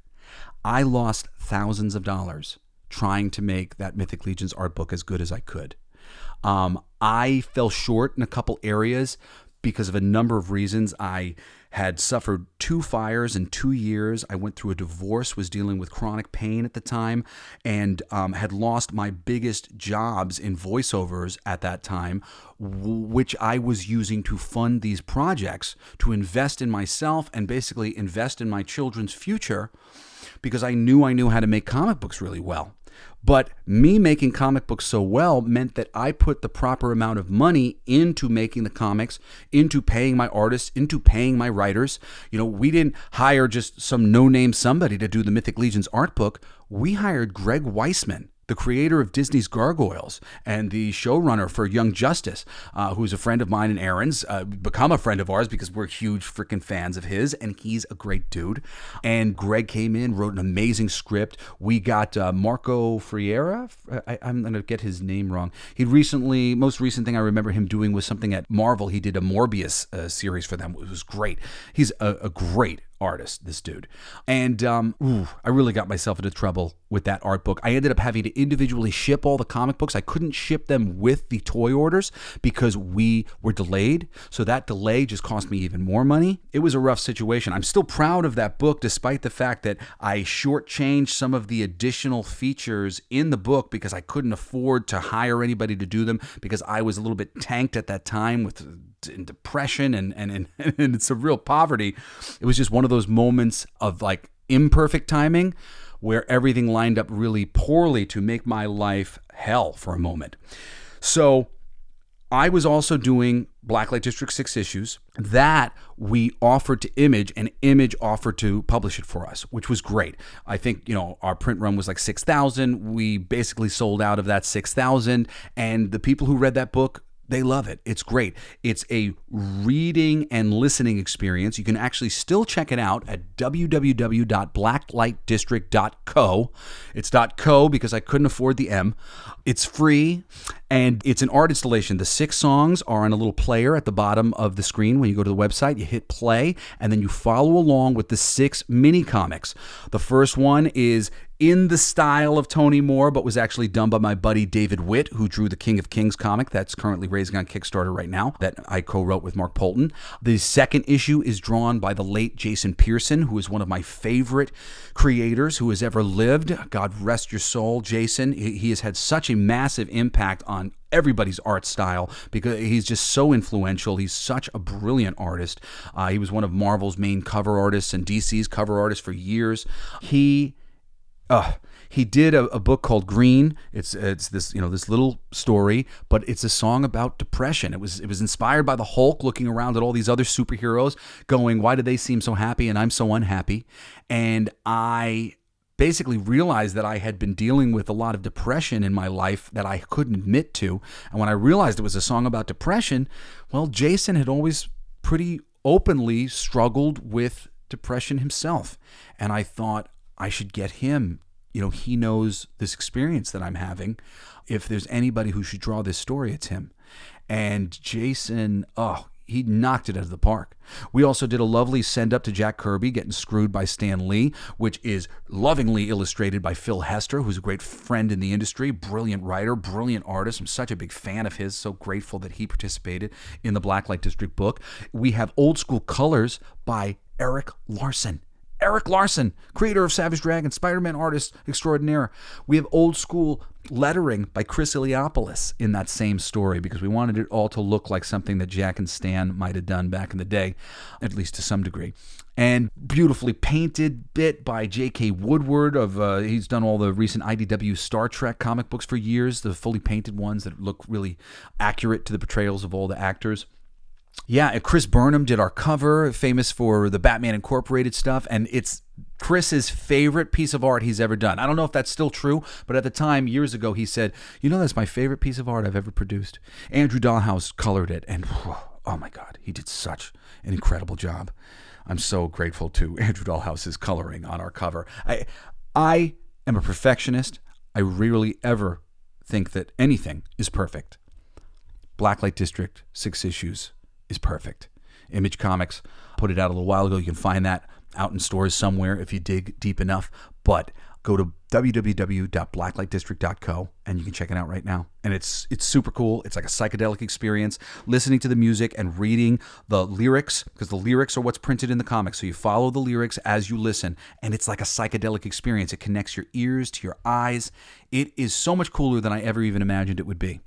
I lost thousands of dollars trying to make that Mythic Legions art book as good as I could. I fell short in a couple areas because of a number of reasons. I had suffered 2 fires in 2 years. I went through a divorce, was dealing with chronic pain at the time, and had lost my biggest jobs in voiceovers at that time, which I was using to fund these projects, to invest in myself and basically invest in my children's future, because I knew how to make comic books really well. But me making comic books so well meant that I put the proper amount of money into making the comics, into paying my artists, into paying my writers. We didn't hire just some no-name somebody to do the Mythic Legions art book. We hired Greg Weisman, the creator of Disney's Gargoyles and the showrunner for Young Justice, who's a friend of mine and Aaron's, become a friend of ours because we're huge freaking fans of his, and he's a great dude. And Greg came in, wrote an amazing script. We got Marco Friera. I'm going to get his name wrong. Most recent thing I remember him doing was something at Marvel. He did a Morbius series for them. It was great. He's a great artist, this dude. And I really got myself into trouble with that art book. I ended up having to individually ship all the comic books. I couldn't ship them with the toy orders because we were delayed. So that delay just cost me even more money. It was a rough situation. I'm still proud of that book, despite the fact that I shortchanged some of the additional features in the book because I couldn't afford to hire anybody to do them because I was a little bit tanked at that time with depression and some real poverty. It was just one of those moments of like imperfect timing where everything lined up really poorly to make my life hell for a moment. So I was also doing Blacklight District 6 issues that we offered to Image, and Image offered to publish it for us, which was great. I think, our print run was like 6,000. We basically sold out of that 6,000, and the people who read that book, they love it. It's great. It's a reading and listening experience. You can actually still check it out at www.blacklightdistrict.co. It's .co because I couldn't afford the M. It's free, and it's an art installation. The 6 songs are on a little player at the bottom of the screen. When you go to the website, you hit play, and then you follow along with the 6 mini comics. The first one is in the style of Tony Moore, but was actually done by my buddy David Witt, who drew the King of Kings comic that's currently raising on Kickstarter right now, that I co-wrote with Mark Polton. The second issue is drawn by the late Jason Pearson, who is one of my favorite creators who has ever lived. God rest your soul, Jason. He has had such a massive impact on everybody's art style because he's just so influential. He's such a brilliant artist. He was one of Marvel's main cover artists and DC's cover artists for years. He did a book called Green. It's this this little story, but it's a song about depression. It was inspired by the Hulk looking around at all these other superheroes, going, "Why do they seem so happy and I'm so unhappy?" And I basically realized that I had been dealing with a lot of depression in my life that I couldn't admit to. And when I realized it was a song about depression, well, Jason had always pretty openly struggled with depression himself. And I thought I should get him. He knows this experience that I'm having. If there's anybody who should draw this story, it's him. And Jason, he knocked it out of the park. We also did a lovely send-up to Jack Kirby, Getting Screwed by Stan Lee, which is lovingly illustrated by Phil Hester, who's a great friend in the industry, brilliant writer, brilliant artist. I'm such a big fan of his, so grateful that he participated in the Blacklight District book. We have Old School Colors by Eric Larson. Eric Larson, creator of Savage Dragon, Spider-Man artist extraordinaire. We have Old School Lettering by Chris Iliopoulos in that same story because we wanted it all to look like something that Jack and Stan might have done back in the day, at least to some degree. And beautifully painted bit by J.K. Woodward. He's done all the recent IDW Star Trek comic books for years, the fully painted ones that look really accurate to the portrayals of all the actors. Yeah, Chris Burnham did our cover, famous for the Batman Incorporated stuff, and it's Chris's favorite piece of art he's ever done. I don't know if that's still true, but at the time, years ago, he said, that's my favorite piece of art I've ever produced. Andrew Dahlhaus colored it, and oh my God, he did such an incredible job. I'm so grateful to Andrew Dahlhaus's coloring on our cover. I am a perfectionist. I rarely ever think that anything is perfect. Blacklight District, 6 issues. Is perfect. Image Comics put it out a little while ago. You can find that out in stores somewhere if you dig deep enough. But go to www.blacklightdistrict.co and you can check it out right now. And it's super cool. It's like a psychedelic experience, listening to the music and reading the lyrics, because the lyrics are what's printed in the comics. So you follow the lyrics as you listen, and it's like a psychedelic experience. It connects your ears to your eyes. It is so much cooler than I ever even imagined it would be.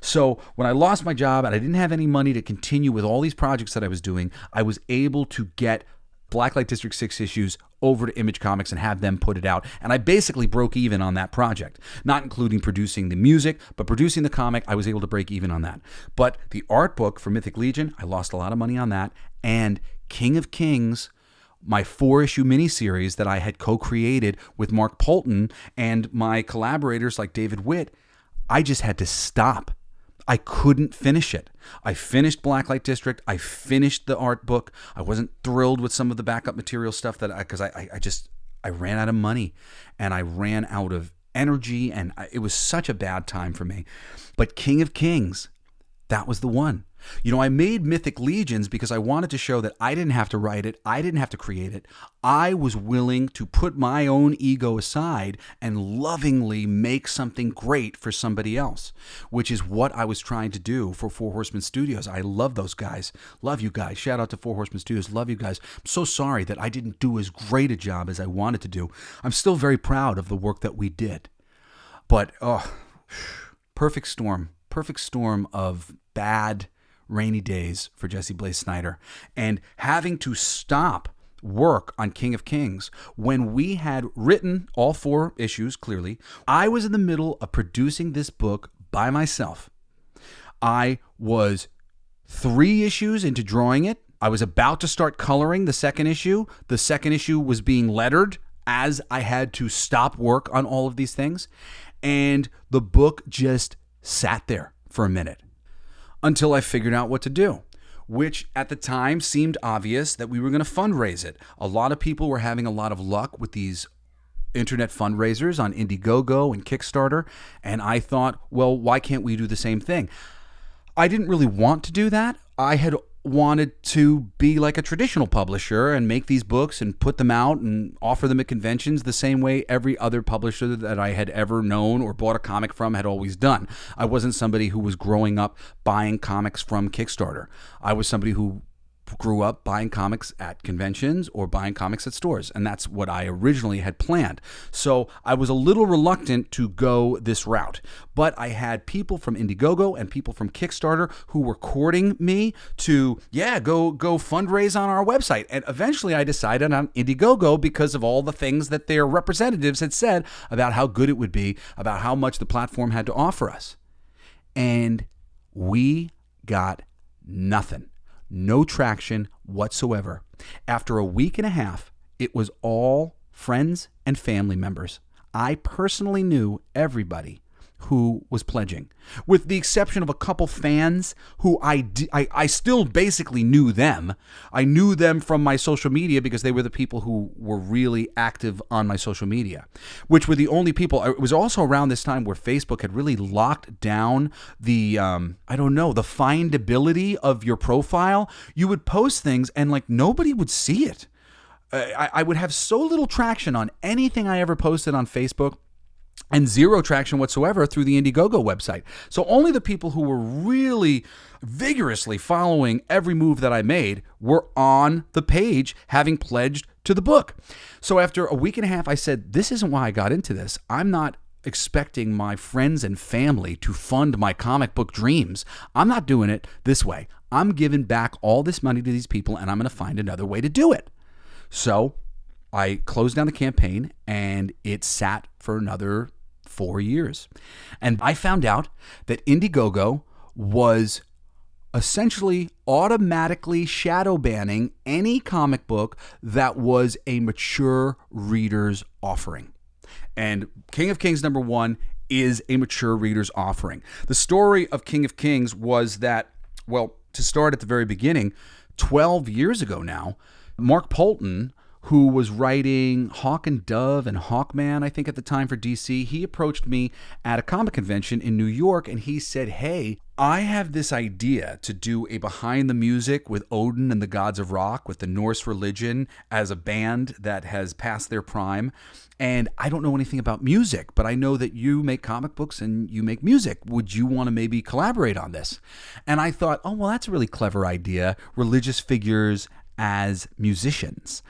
So when I lost my job and I didn't have any money to continue with all these projects that I was doing, I was able to get Blacklight District 6 issues over to Image Comics and have them put it out. And I basically broke even on that project, not including producing the music, but producing the comic. I was able to break even on that. But the art book for Mythic Legion, I lost a lot of money on that. And King of Kings, my 4-issue miniseries that I had co-created with Mark Polton and my collaborators like David Witt, I just had to stop. I couldn't finish it. I finished Blacklight District. I finished the art book. I wasn't thrilled with some of the backup material stuff because I ran out of money and I ran out of energy, and it was such a bad time for me. But King of Kings, that was the one. I made Mythic Legions because I wanted to show that I didn't have to write it. I didn't have to create it. I was willing to put my own ego aside and lovingly make something great for somebody else, which is what I was trying to do for Four Horsemen Studios. I love those guys. Love you guys. Shout out to Four Horsemen Studios. Love you guys. I'm so sorry that I didn't do as great a job as I wanted to do. I'm still very proud of the work that we did. But, perfect storm of bad, rainy days for Jesse Blaze Snyder, and having to stop work on King of Kings when we had written all 4 issues. Clearly, I was in the middle of producing this book by myself. I was 3 issues into drawing it. I was about to start coloring the second issue. The second issue was being lettered as I had to stop work on all of these things, and the book just sat there for a minute until I figured out what to do, which at the time seemed obvious that we were going to fundraise it. A lot of people were having a lot of luck with these internet fundraisers on Indiegogo and Kickstarter, and I thought, well, why can't we do the same thing? I didn't really want to do that. I had wanted to be like a traditional publisher and make these books and put them out and offer them at conventions the same way every other publisher that I had ever known or bought a comic from had always done. I wasn't somebody who was growing up buying comics from Kickstarter. I was somebody who grew up buying comics at conventions or buying comics at stores, and that's what I originally had planned. So I was a little reluctant to go this route, but I had people from Indiegogo and people from Kickstarter who were courting me to, go fundraise on our website. And eventually I decided on Indiegogo because of all the things that their representatives had said about how good it would be, about how much the platform had to offer us. And we got nothing. No traction whatsoever. After a week and a half, it was all friends and family members. I personally knew everybody who was pledging, with the exception of a couple fans who I still basically knew them. I knew them from my social media because they were the people who were really active on my social media, which were the only people. It was also around this time where Facebook had really locked down the, the findability of your profile. You would post things and nobody would see it. I would have so little traction on anything I ever posted on Facebook, and zero traction whatsoever through the Indiegogo website. So only the people who were really vigorously following every move that I made were on the page, having pledged to the book. So after a week and a half, I said, this isn't why I got into this. I'm not expecting my friends and family to fund my comic book dreams. I'm not doing it this way. I'm giving back all this money to these people, and I'm going to find another way to do it. So I closed down the campaign, and it sat for another 4 years. And I found out that Indiegogo was essentially automatically shadow banning any comic book that was a mature reader's offering. And King of Kings #1 is a mature reader's offering. The story of King of Kings was that, well, to start at the very beginning, 12 years ago now, Mark Polton, who was writing Hawk and Dove and Hawkman, I think at the time for DC, he approached me at a comic convention in New York, and he said, hey, I have this idea to do a behind the music with Odin and the Gods of Rock, with the Norse religion as a band that has passed their prime. And I don't know anything about music, but I know that you make comic books and you make music. Would you want to maybe collaborate on this? And I thought, oh, well, that's a really clever idea. Religious figures as musicians.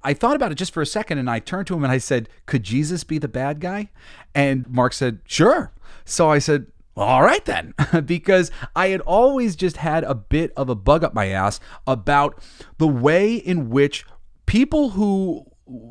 I thought about it just for a second, and I turned to him and I said, could Jesus be the bad guy? And Mark said, sure. So I said, well, all right then, because I had always just had a bit of a bug up my ass about the way in which people who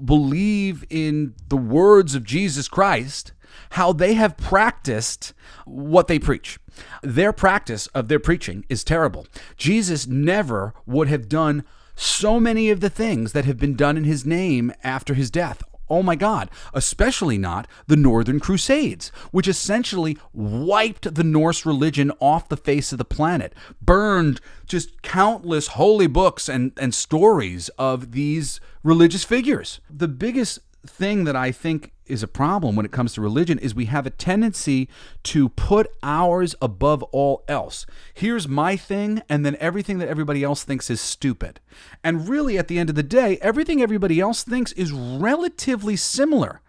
believe in the words of Jesus Christ, how they have practiced what they preach. Their practice of their preaching is terrible. Jesus never would have done so many of the things that have been done in his name after his death. Oh my God, especially not the Northern Crusades, which essentially wiped the Norse religion off the face of the planet, burned just countless holy books and stories of these religious figures. The biggest thing that I think is a problem when it comes to religion is we have a tendency to put ours above all else. Here's my thing, and then everything that everybody else thinks is stupid. And really, at the end of the day, everything everybody else thinks is relatively similar.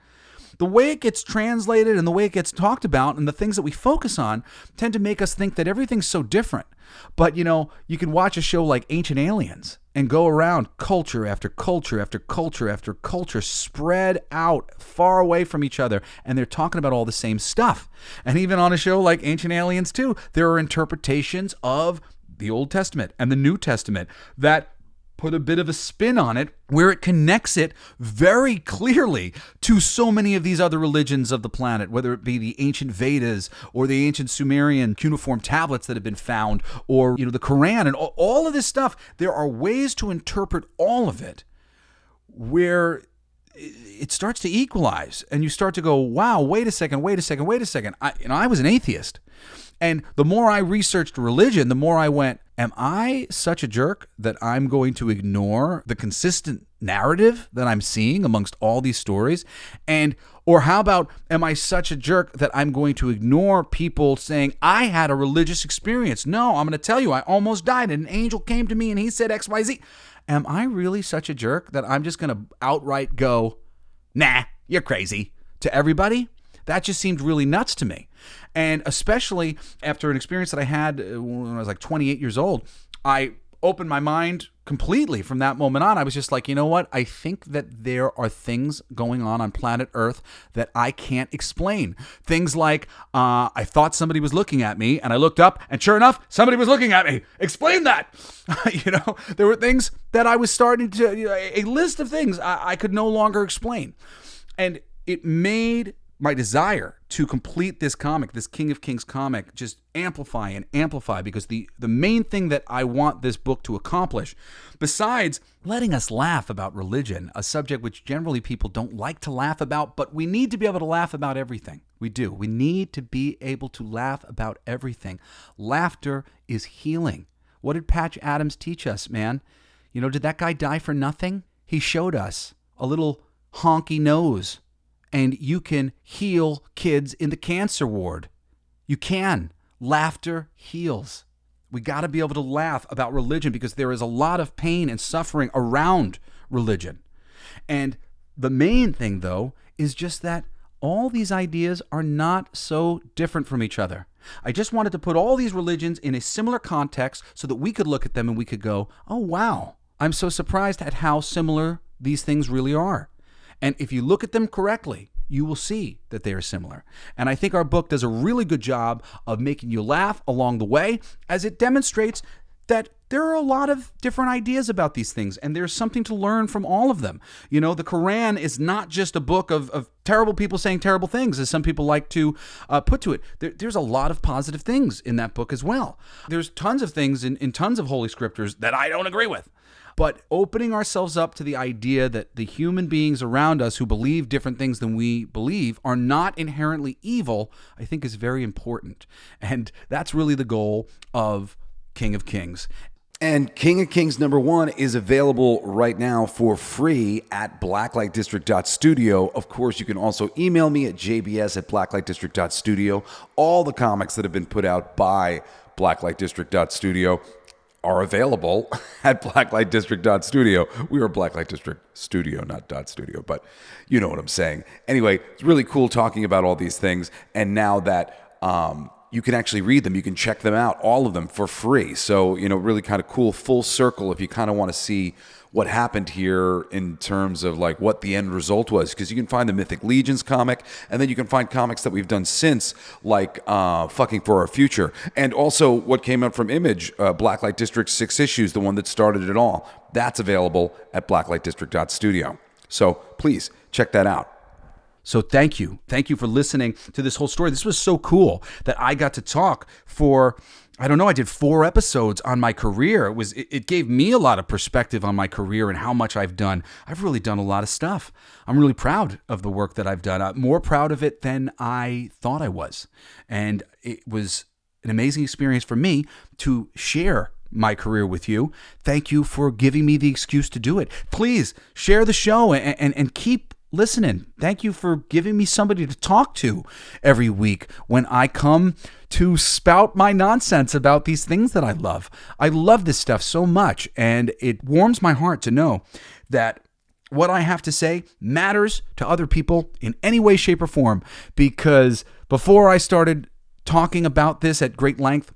The way it gets translated and the way it gets talked about and the things that we focus on tend to make us think that everything's so different. But, you can watch a show like Ancient Aliens and go around culture after culture after culture after culture, spread out far away from each other, and they're talking about all the same stuff. And even on a show like Ancient Aliens 2, there are interpretations of the Old Testament and the New Testament that put a bit of a spin on it where it connects it very clearly to so many of these other religions of the planet, whether it be the ancient Vedas or the ancient Sumerian cuneiform tablets that have been found, or the Quran and all of this stuff. There are ways to interpret all of it where it starts to equalize, and you start to go, wow, wait a second. I was an atheist. And the more I researched religion, the more I went, am I such a jerk that I'm going to ignore the consistent narrative that I'm seeing amongst all these stories? Or how about, am I such a jerk that I'm going to ignore people saying, I had a religious experience? No, I'm going to tell you, I almost died and an angel came to me and he said XYZ. Am I really such a jerk that I'm just going to outright go, nah, you're crazy to everybody? That just seemed really nuts to me. And especially after an experience that I had when I was like 28 years old, I opened my mind completely from that moment on. I was just like, you know what? I think that there are things going on planet Earth that I can't explain. Things like I thought somebody was looking at me, and I looked up, and sure enough, somebody was looking at me. Explain that. There were things that I was starting to, a list of things I could no longer explain. And it made my desire to complete this comic, this King of Kings comic, just amplify and amplify, because the main thing that I want this book to accomplish, besides letting us laugh about religion, a subject which generally people don't like to laugh about, but we need to be able to laugh about everything. We do. We need to be able to laugh about everything. Laughter is healing. What did Patch Adams teach us, man? Did that guy die for nothing? He showed us a little honky nose. And you can heal kids in the cancer ward. You can. Laughter heals. We got to be able to laugh about religion because there is a lot of pain and suffering around religion. And the main thing, though, is just that all these ideas are not so different from each other. I just wanted to put all these religions in a similar context so that we could look at them and we could go, oh, wow, I'm so surprised at how similar these things really are. And if you look at them correctly, you will see that they are similar. And I think our book does a really good job of making you laugh along the way, as it demonstrates that there are a lot of different ideas about these things, and there's something to learn from all of them. The Quran is not just a book of terrible people saying terrible things, as some people like to put to it. There's a lot of positive things in that book as well. There's tons of things in tons of holy scriptures that I don't agree with. But opening ourselves up to the idea that the human beings around us who believe different things than we believe are not inherently evil, I think is very important. And that's really the goal of King of Kings. And King of Kings #1 is available right now for free at blacklightdistrict.studio. Of course, you can also email me at jbs@blacklightdistrict.studio. All the comics that have been put out by blacklightdistrict.studio are available at blacklightdistrict.studio. We are Blacklight District Studio, not .studio, but you know what I'm saying. Anyway, it's really cool talking about all these things. And now that you can actually read them. You can check them out, all of them for free. So, really kind of cool, full circle if you kind of want to see what happened here in terms of like what the end result was. Because you can find the Mythic Legions comic, and then you can find comics that we've done since, like Fucking for Our Future. And also what came out from Image, Blacklight District 6 issues, the one that started it all. That's available at blacklightdistrict.studio. So please check that out. So thank you. Thank you for listening to this whole story. This was so cool that I got to talk for, I don't know, I did 4 episodes on my career. It gave me a lot of perspective on my career and how much I've done. I've really done a lot of stuff. I'm really proud of the work that I've done. I'm more proud of it than I thought I was. And it was an amazing experience for me to share my career with you. Thank you for giving me the excuse to do it. Please share the show and keep listening. Thank you for giving me somebody to talk to every week when I come to spout my nonsense about these things that I love. I love this stuff so much, and it warms my heart to know that what I have to say matters to other people in any way, shape, or form, because before I started talking about this at great length,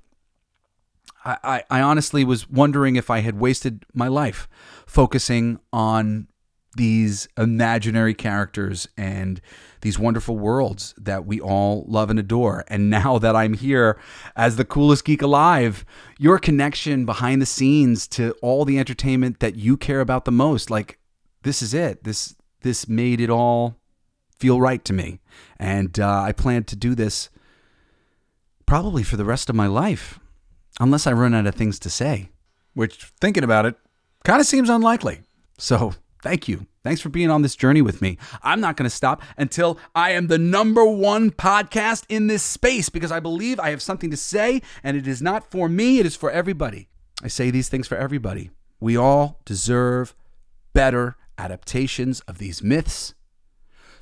I honestly was wondering if I had wasted my life focusing on these imaginary characters and these wonderful worlds that we all love and adore. And now that I'm here as the coolest geek alive, your connection behind the scenes to all the entertainment that you care about the most, like, this is it. This made it all feel right to me. And I plan to do this probably for the rest of my life, unless I run out of things to say, which, thinking about it, kind of seems unlikely. So thank you. Thanks for being on this journey with me. I'm not going to stop until I am the #1 podcast in this space, because I believe I have something to say, and it is not for me. It is for everybody. I say these things for everybody. We all deserve better adaptations of these myths.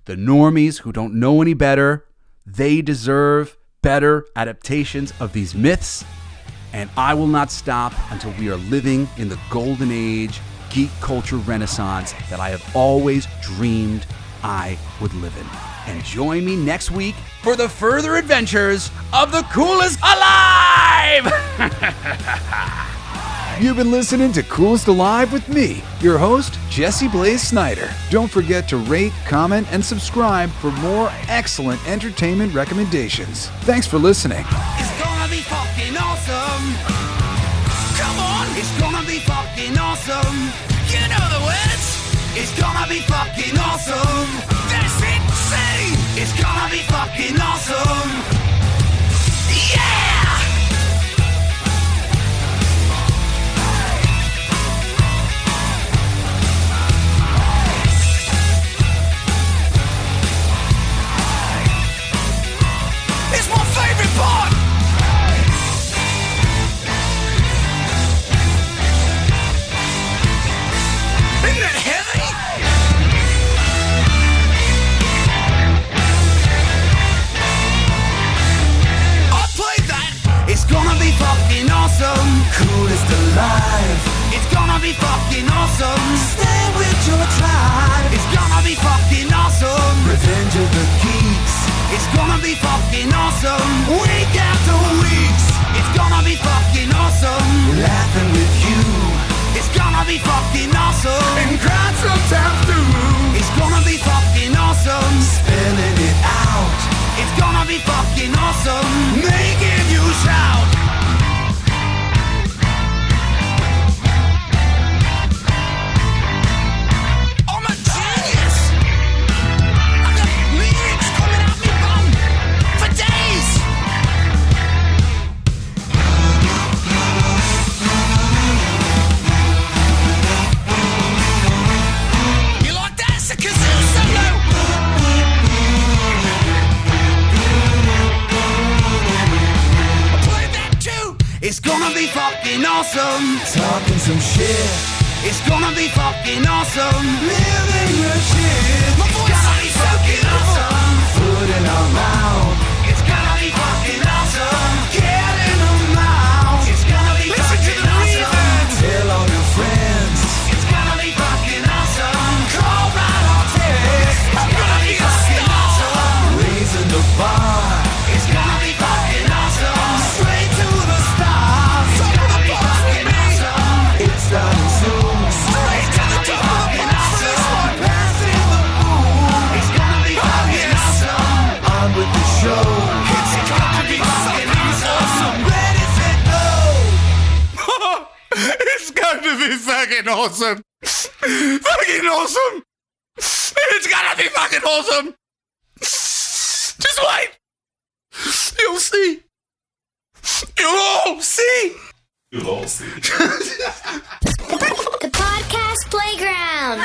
The normies who don't know any better, they deserve better adaptations of these myths. And I will not stop until we are living in the golden age geek culture renaissance that I have always dreamed I would live in. And join me next week for the further adventures of the coolest alive! You've been listening to Coolest Alive with me, your host, Jesse Blaze Snyder. Don't forget to rate, comment, and subscribe for more excellent entertainment recommendations. Thanks for listening. It's gonna be fucking awesome. Come on, it's gonna be fucking awesome. You know the words. It's gonna be fucking awesome. That's it, see. It's gonna be fucking awesome. Yeah! It's my favorite part. Isn't that heavy? I played that. It's gonna be fucking awesome. Coolest alive. It's gonna be fucking awesome. Stay with your tribe. It's gonna be fucking awesome. Revenge of the Geeks. It's gonna be fucking awesome. Week after weeks. It's gonna be fucking awesome. Laughing with you. It's gonna be fucking awesome. And crying sometimes too. It's gonna be fucking awesome. Spelling it out. It's gonna be fucking awesome. Making you shout. I'm a genius. I got lyrics coming out me bum for days. You like that? It's a kazoo solo. I played that too. It's gonna be fucking awesome. Talking some shit. It's gonna be fucking awesome. Living your shit. My voice is fucking awesome. Food in our mouth. It's gonna be fucking awesome. Get in our mouth. It's gonna be fucking awesome. Tell all your friends. It's gonna be fucking awesome. Call right our text. It's gonna be fucking awesome. Raising the bar. It's gonna be fucking awesome. be fucking awesome. Fucking awesome. It's gonna be fucking awesome. Just wait. You'll see. You'll all see. You'll all see. The podcast playground.